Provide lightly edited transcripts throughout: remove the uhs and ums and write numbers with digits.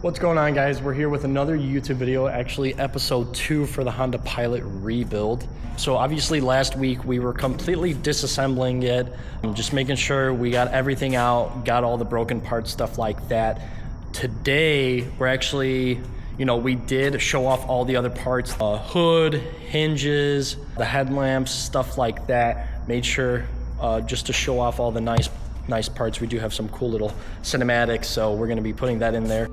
What's going on, guys? We're here with another YouTube video, actually episode 2 for the Honda Pilot rebuild. So obviously last week we were completely disassembling it, just making sure we got everything out, got all the broken parts, stuff like that. Today we're actually, we did show off all the other parts, hood, hinges, the headlamps, stuff like that. Made sure just to show off all the nice parts. We do have some cool little cinematics, so we're going to be putting that in there.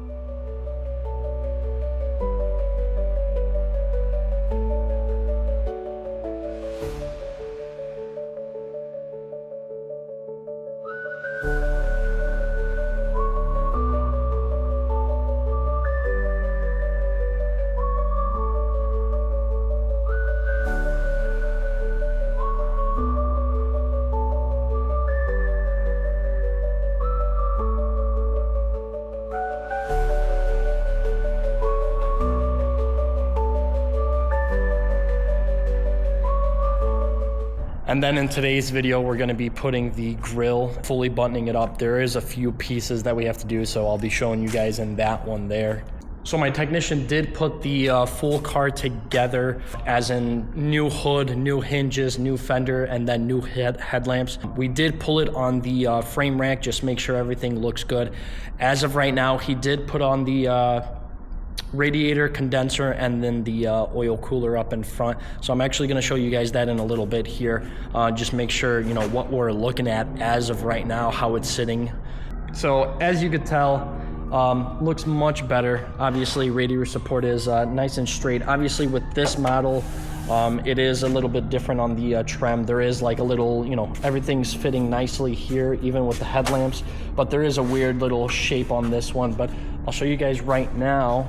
And then in today's video, we're going to be putting the grill, fully buttoning it up. There is a few pieces that we have to do, so I'll be showing you guys in that one there. So my technician did put the full car together, as in new hood, new hinges, new fender, and then new headlamps. We did pull it on the frame rack, just make sure everything looks good. As of right now, he did put on the radiator, condenser, and then the oil cooler up in front. So I'm actually going to show you guys that in a little bit here. Just make sure what we're looking at as of right now, how it's sitting. So as you could tell, looks much better. Obviously radiator support is nice and straight. Obviously with this model, it is a little bit different on the trim. There is like a little, everything's fitting nicely here, even with the headlamps, but there is a weird little shape on this one. But I'll show you guys right now.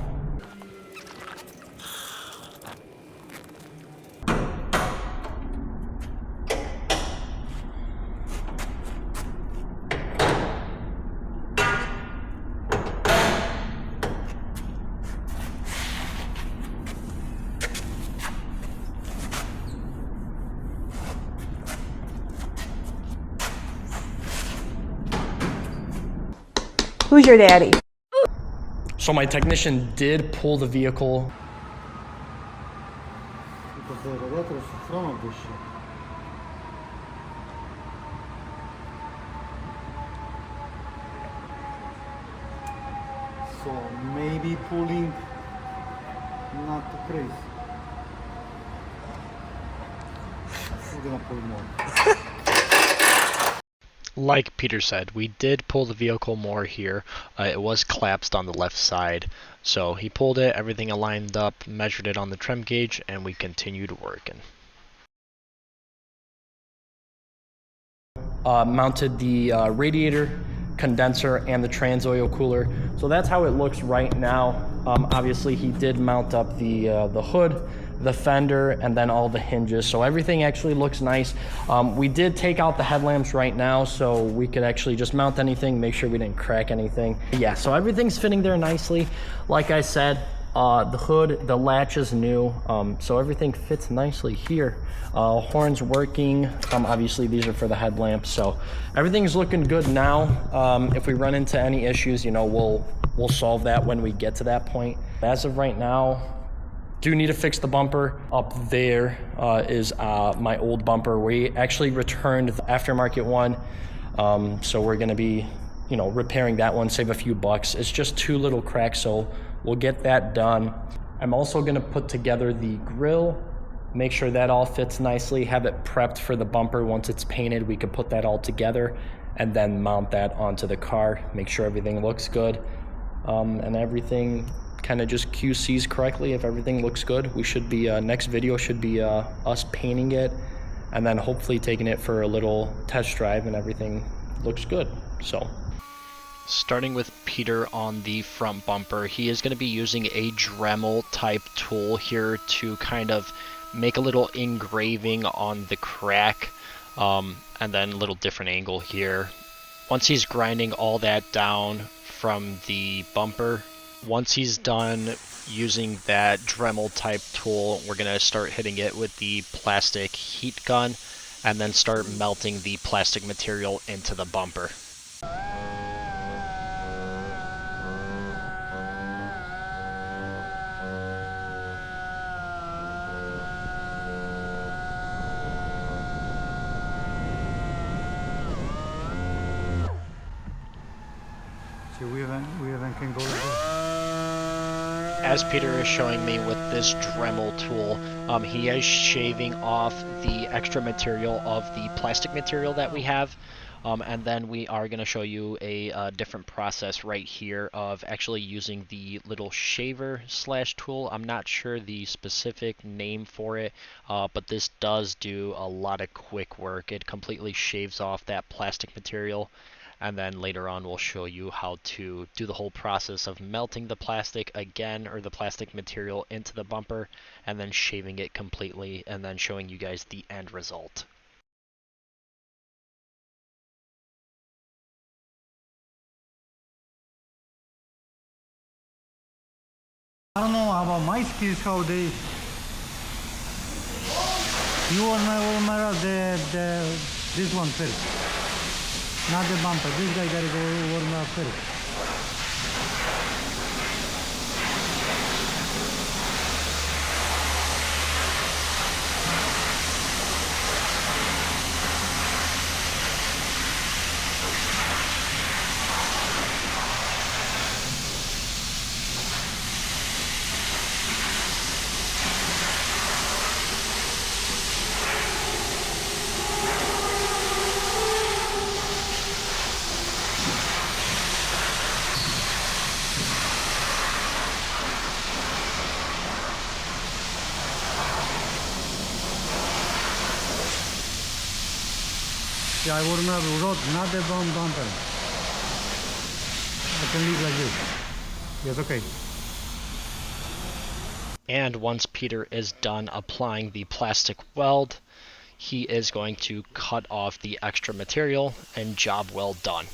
Who's your daddy? So my technician did pull the vehicle. So maybe pulling not too crazy. We're gonna pull more. Like Peter said, we did pull the vehicle more here. It was collapsed on the left side. So he pulled it, everything aligned up, measured it on the trim gauge, and we continued working. Mounted the radiator, condenser, and the trans oil cooler. So that's how it looks right now. Obviously he did mount up the hood, the fender, and then all the hinges. So everything actually looks nice. We did take out the headlamps right now, so we could actually just mount anything, make sure we didn't crack anything. Yeah, so everything's fitting there nicely. Like I said, the hood, the latch is new, so everything fits nicely here. Horns working. Obviously these are for the headlamps, so everything's looking good now. If we run into any issues, we'll solve that when we get to that point. As of right now, do need to fix the bumper. Up there is my old bumper. We actually returned the aftermarket one, so we're going to be repairing that one, save a few bucks. It's just 2 little cracks, so we'll get that done. I'm also going to put together the grill, make sure that all fits nicely, have it prepped for the bumper. Once it's painted, we can put that all together and then mount that onto the car, make sure everything looks good, and everything kind of just QCs correctly. If everything looks good, we should be next video should be us painting it and then hopefully taking it for a little test drive, and everything looks good. So starting with Peter on the front bumper, he is going to be using a Dremel type tool here to kind of make a little engraving on the crack, and then a little different angle here. Once he's grinding all that down from the bumper, once he's done using that Dremel type tool, we're going to start hitting it with the plastic heat gun and then start melting the plastic material into the bumper. can go there. As Peter is showing me with this Dremel tool, he is shaving off the extra material of the plastic material that we have. And then we are going to show you a different process right here of actually using the little shaver slash tool. I'm not sure the specific name for it, but this does do a lot of quick work. It completely shaves off that plastic material. And then later on we'll show you how to do the whole process of melting the plastic again, or the plastic material, into the bumper, and then shaving it completely, and then showing you guys the end result. I don't know about my skills, how they... You warm this one first. Not the bumper. This guy gotta go warm up first. Yeah, I warm up the rod, not the bumper. I can leave like this. Yes, okay. And once Peter is done applying the plastic weld, he is going to cut off the extra material, and job well done.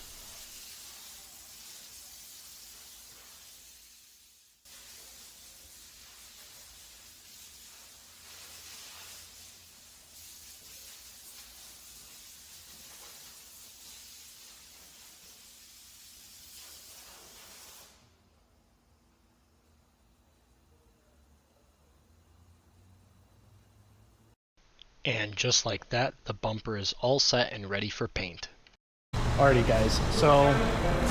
And just like that, the bumper is all set and ready for paint. Alrighty guys, so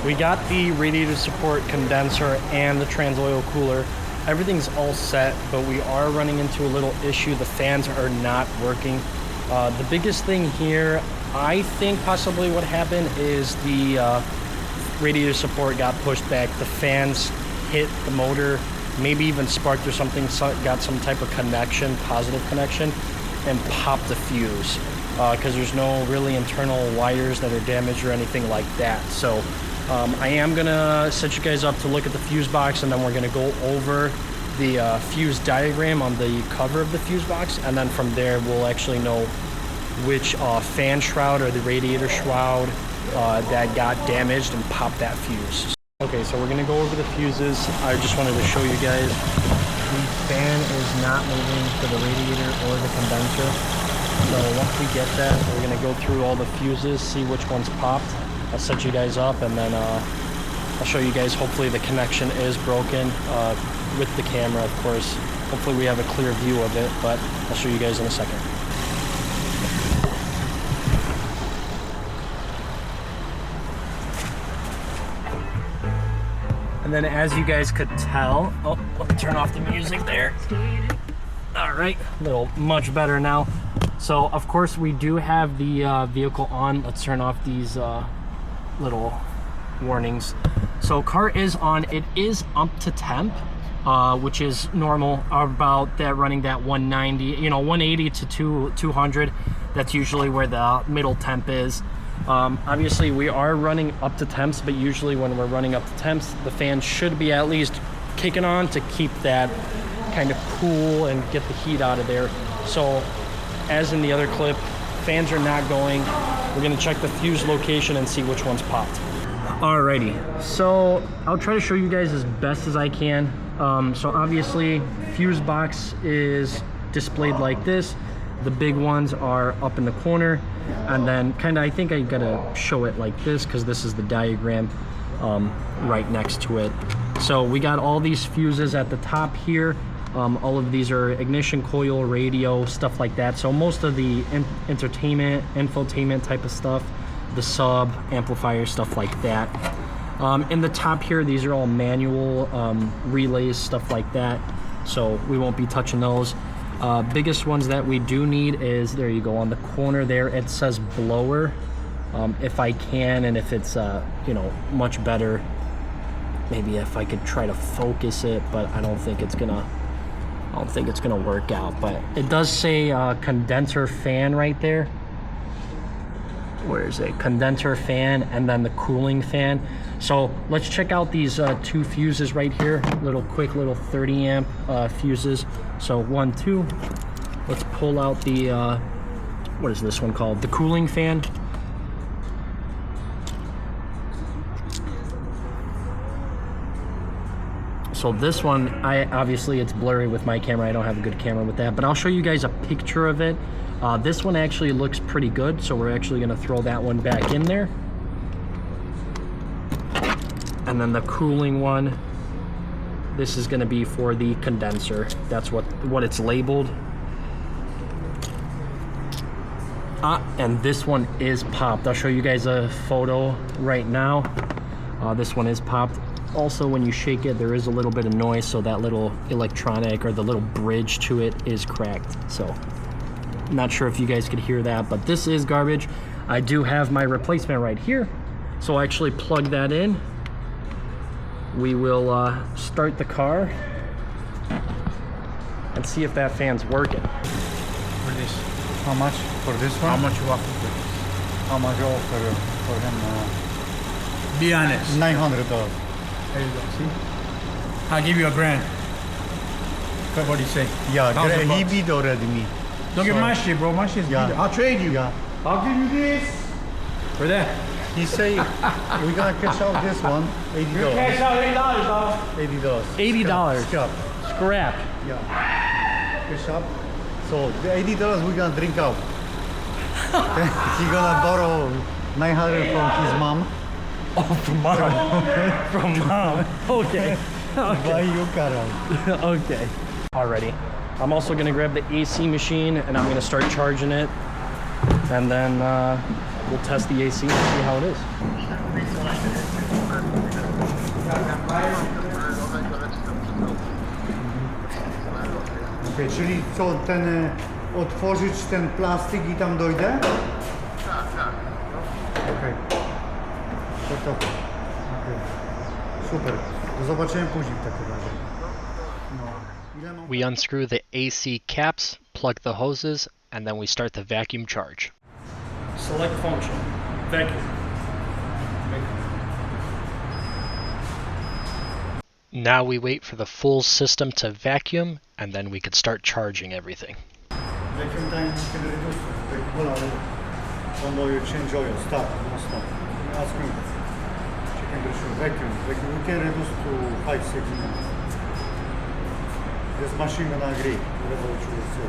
we got the radiator support, condenser, and the trans oil cooler. Everything's all set, but we are running into a little issue. The fans are not working. The biggest thing here, I think possibly what happened is the radiator support got pushed back. The fans hit the motor, maybe even sparked or something, so got some type of connection, positive connection, and popped the fuse. Because there's no really internal wires that are damaged or anything like that. So I am gonna set you guys up to look at the fuse box, and then we're gonna go over the fuse diagram on the cover of the fuse box, and then from there we'll actually know which fan shroud or the radiator shroud that got damaged and popped that fuse. Okay, so we're gonna go over the fuses. I just wanted to show you guys the fan is not moving for the radiator or the condenser. So once we get that, we're going to go through all the fuses, see which ones popped. I'll set you guys up, and then I'll show you guys. Hopefully the connection is broken with the camera, of course. Hopefully we have a clear view of it, but I'll show you guys in a second. And then as you guys could tell, oh, let me turn off the music there. All right, a little much better now. So of course we do have the vehicle on. Let's turn off these little warnings. So car is on. It is up to temp, which is normal, about that, running that 190, you know, 180 to 200. That's usually where the middle temp is. Obviously we are running up to temps, but usually when we're running up to temps, the fan should be at least kicking on to keep that kind of cool and get the heat out of there. So as in the other clip, fans are not going. We're gonna check the fuse location and see which one's popped. Alrighty, so I'll try to show you guys as best as I can. So obviously, fuse box is displayed like this. The big ones are up in the corner, and then I think I gotta show it like this because this is the diagram right next to it. So we got all these fuses at the top here. All of these are ignition coil, radio, stuff like that. So most of the entertainment, infotainment type of stuff, the sub, amplifier, stuff like that. In the top here, these are all manual relays, stuff like that. So we won't be touching those. Biggest ones that we do need is, there you go, on the corner there, it says blower. If I can, and if it's, you know, much better, maybe if I could try to focus it, but I don't think it's gonna work out. But it does say condenser fan right there. Where is it? Condenser fan, and then the cooling fan. So let's check out these two fuses right here. Quick little 30 amp fuses. So 1, 2. Let's pull out the what is this one called? The cooling fan. So this one, obviously it's blurry with my camera. I don't have a good camera with that, but I'll show you guys a picture of it. This one actually looks pretty good, so we're actually gonna throw that one back in there. And then the cooling one, this is gonna be for the condenser. That's what it's labeled. And this one is popped. I'll show you guys a photo right now. This one is popped. Also, when you shake it, there is a little bit of noise, so that little electronic or the little bridge to it is cracked. So, not sure if you guys could hear that, but this is garbage. I do have my replacement right here, so I'll actually plug that in. We will start the car and see if that fan's working. For this, how much for this one? How much you offer for this? How much you offer for him? Be honest. $900. There you go. See? I'll give you $1,000. What do you say? Yeah, he $1,000. beat already me. Don't give my shit, bro. My shit's Yeah. beat. I'll trade you. Yeah. I'll give you this for that. He say we're gonna cash out this one, $80. Cash out $80, dog. $80. $80. Scrap. Scrap. Yeah. Cash up. So the $80 we're gonna drink out. He gonna borrow 900 from his mom. Oh, from mom. From mom. Okay. Buy your car out. Okay. Alrighty. I'm also gonna grab the AC machine and I'm gonna start charging it, and then we'll test the AC and see how it is. Okay, czyli co, otworzyć ten plastik i tam dojdę? Tak. Okej. To. Okej. Super. Do zobaczenia później w takim razie. No. We unscrew the AC caps, plug the hoses, and then we start the vacuum charge. Select function. Vacuum. Now we wait for the full system to vacuum, and then we could start charging everything. Vacuum time you can reduce on your change oil. Stop. No stop. Ask me. Chicken dish vacuum. Vacuum. We can reduce to 5-6 minutes. This machine gonna agree. Whatever you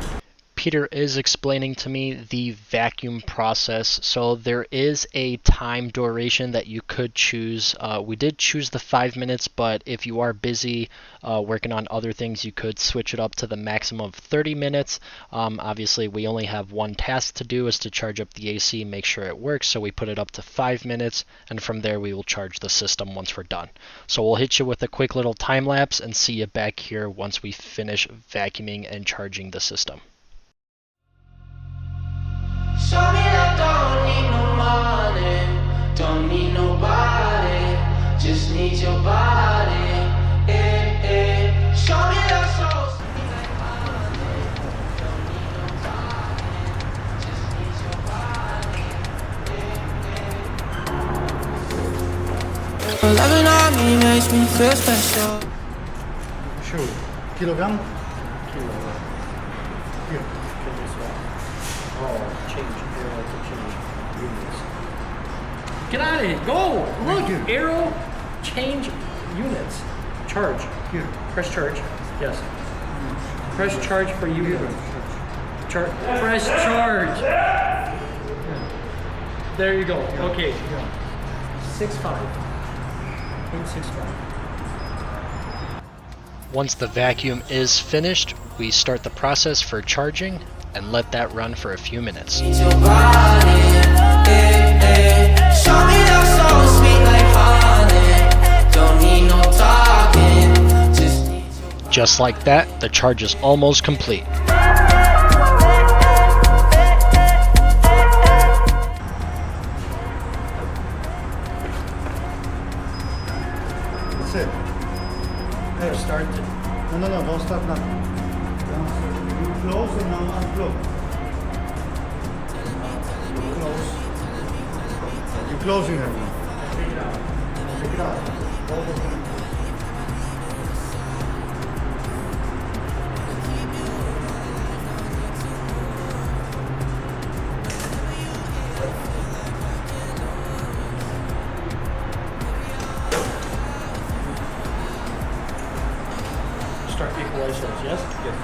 say. Peter is explaining to me the vacuum process. So there is a time duration that you could choose. We did choose the 5 minutes, but if you are busy working on other things, you could switch it up to the maximum of 30 minutes. Obviously, we only have one task to do, is to charge up the AC, make sure it works. So we put it up to 5 minutes, and from there we will charge the system once we're done. So we'll hit you with a quick little time lapse and see you back here once we finish vacuuming and charging the system. Show me that don't need no money, don't need nobody, just need your body. Show me that soul. Just need your body. Loving on me makes me feel special. Sure. Kilogram? Here. Get out of here. Go. Look. Here. Arrow. Change units. Charge. Here. Press charge. Yes. Press charge for units. Press charge. There you go. Okay. 6.5. 865. Once the vacuum is finished, we start the process for charging and let that run for a few minutes. Need your body. Show me that soul sweet like honey. Just like that, the charge is almost complete. That's it. There, start it. No, don't start nothing. You close and now unclose. You close. You're closing it now. Take it out. Take it out. Hold it. Start equalizers, yes? Yes.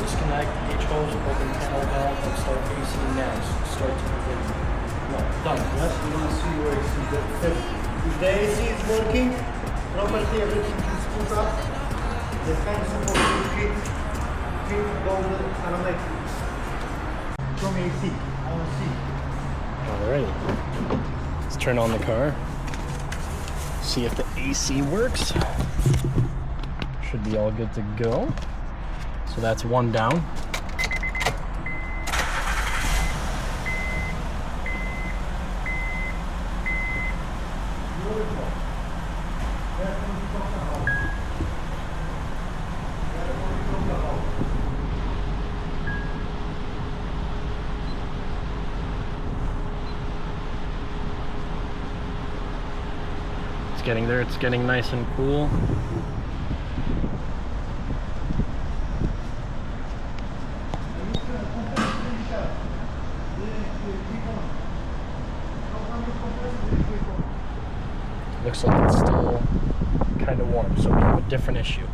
Disconnect H hose, open panel valve, and start AC next. Start to complete. No, done, yes? You want to see where it's if the AC is working properly, everything is put up. The fan is supposed to keep golden aromatic. From AC, I want to see. Alright. Let's turn on the car. See if the AC works. Should be all good to go. So that's one down. It's getting there, it's getting nice and cool. Looks like it's still kind of warm, so we have a different issue.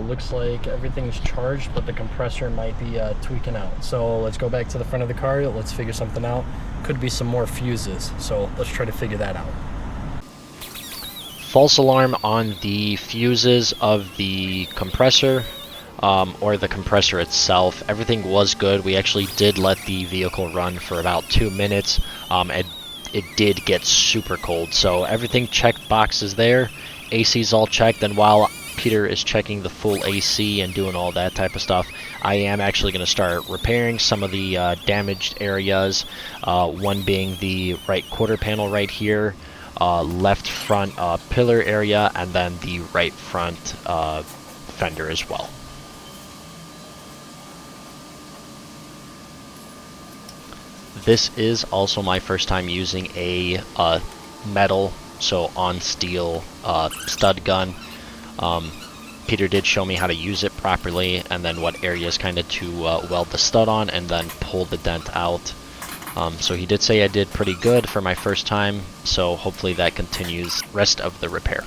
Looks like everything's charged, but the compressor might be tweaking out. So let's go back to the front of the car, let's figure something out. Could be some more fuses, so let's try to figure that out. False alarm on the fuses of the compressor, or the compressor itself. Everything was good. We actually did let the vehicle run for about 2 minutes. It did get super cold, so everything checked boxes there. AC's all checked, and while Peter is checking the full AC and doing all that type of stuff, I am actually going to start repairing some of the damaged areas, one being the right quarter panel right here, left front pillar area, and then the right front fender as well. This is also my first time using a metal, so on steel stud gun. Peter did show me how to use it properly, and then what areas kind of to weld the stud on, and then pull the dent out. So he did say I did pretty good for my first time, so hopefully that continues rest of the repair.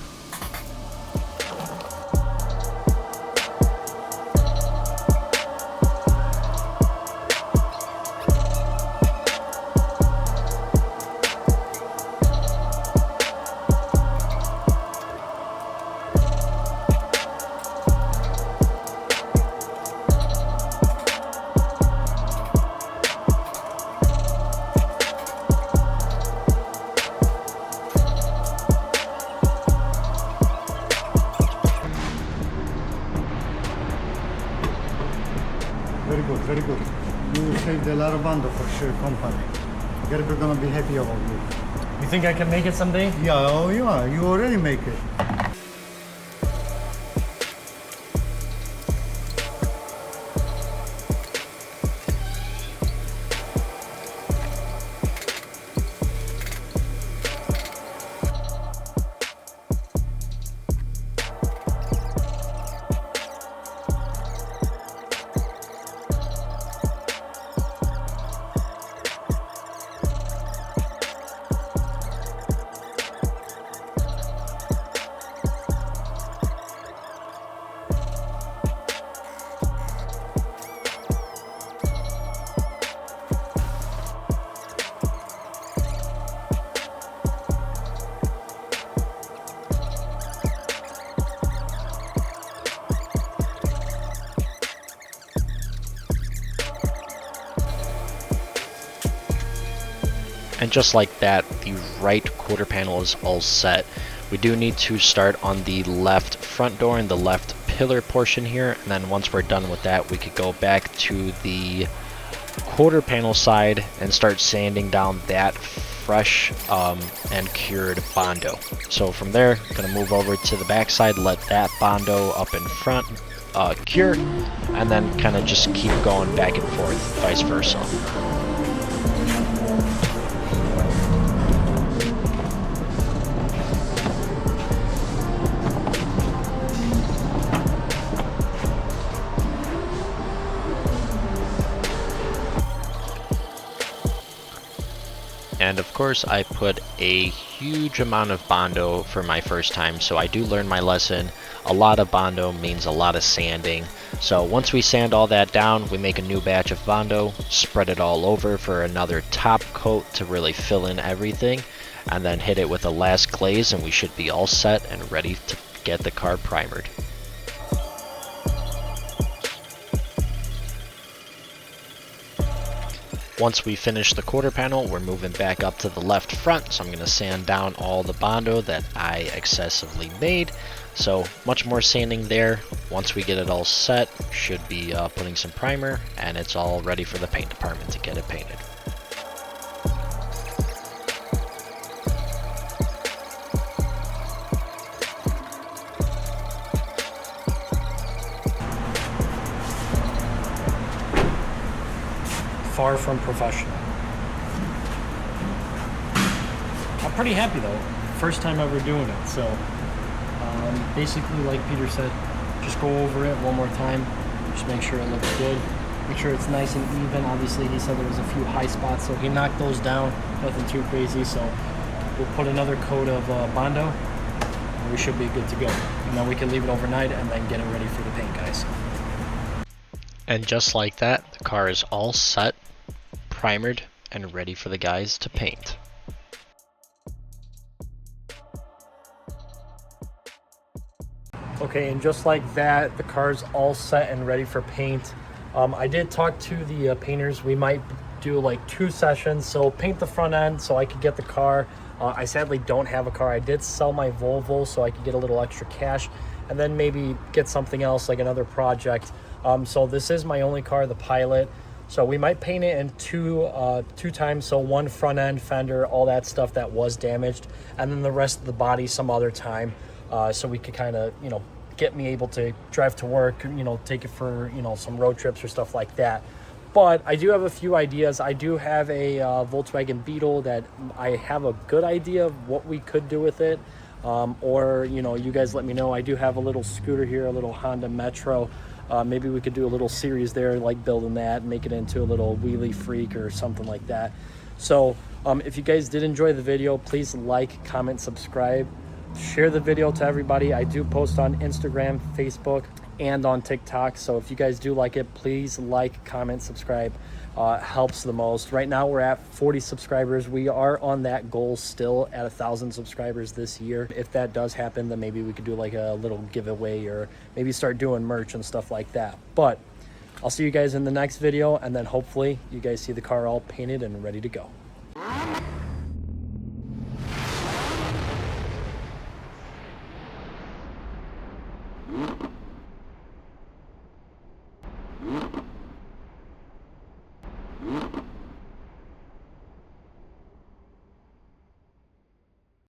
Very good, very good. You saved a lot of bundle for sure, company. Gerber gonna be happy about you. You think I can make it someday? Yeah, oh you are. You already make it. And just like that, the right quarter panel is all set. We do need to start on the left front door and the left pillar portion here, and then once we're done with that, we could go back to the quarter panel side and start sanding down that fresh and cured Bondo. So from there, gonna move over to the back side, let that Bondo up in front cure, and then kind of just keep going back and forth, vice versa. And of course I put a huge amount of Bondo for my first time, so I do learn my lesson. A lot of Bondo means a lot of sanding. So once we sand all that down, we make a new batch of Bondo, spread it all over for another top coat to really fill in everything, and then hit it with a last glaze, and we should be all set and ready to get the car primered. Once we finish the quarter panel, we're moving back up to the left front, so I'm going to sand down all the Bondo that I excessively made. So much more sanding there. Once we get it all set, should be putting some primer, and it's all ready for the paint department to get it painted. Far from professional. I'm pretty happy though. First time ever doing it. So basically, like Peter said, just go over it one more time. Just make sure it looks good. Make sure it's nice and even. Obviously, he said there was a few high spots, so he knocked those down. Nothing too crazy. So we'll put another coat of Bondo, and we should be good to go. And then we can leave it overnight and then get it ready for the paint, guys. And just like that, the car is all set, primered, and ready for the guys to paint. Okay, and just like that, the car's all set and ready for paint. I did talk to the painters. We might do like 2 sessions. So paint the front end so I could get the car. I sadly don't have a car. I did sell my Volvo so I could get a little extra cash, and then maybe get something else like another project. So this is my only car, the Pilot. So we might paint it in two times. So one front end, fender, all that stuff that was damaged, and then the rest of the body some other time. So we could kind of, get me able to drive to work, take it for, some road trips or stuff like that. But I do have a few ideas. I do have a Volkswagen Beetle that I have a good idea of what we could do with it. Or, you guys let me know. I do have a little scooter here, a little Honda Metro. Maybe we could do a little series there, like building that, make it into a little wheelie freak or something like that. So if you guys did enjoy the video, please like, comment, subscribe, share the video to everybody. I do post on Instagram, Facebook, and on TikTok. So if you guys do like it, please like, comment, subscribe. Helps the most. Right now we're at 40 subscribers. We are on that goal still at 1,000 subscribers this year. If that does happen, then maybe we could do like a little giveaway or maybe start doing merch and stuff like that. But I'll see you guys in the next video, and then hopefully you guys see the car all painted and ready to go.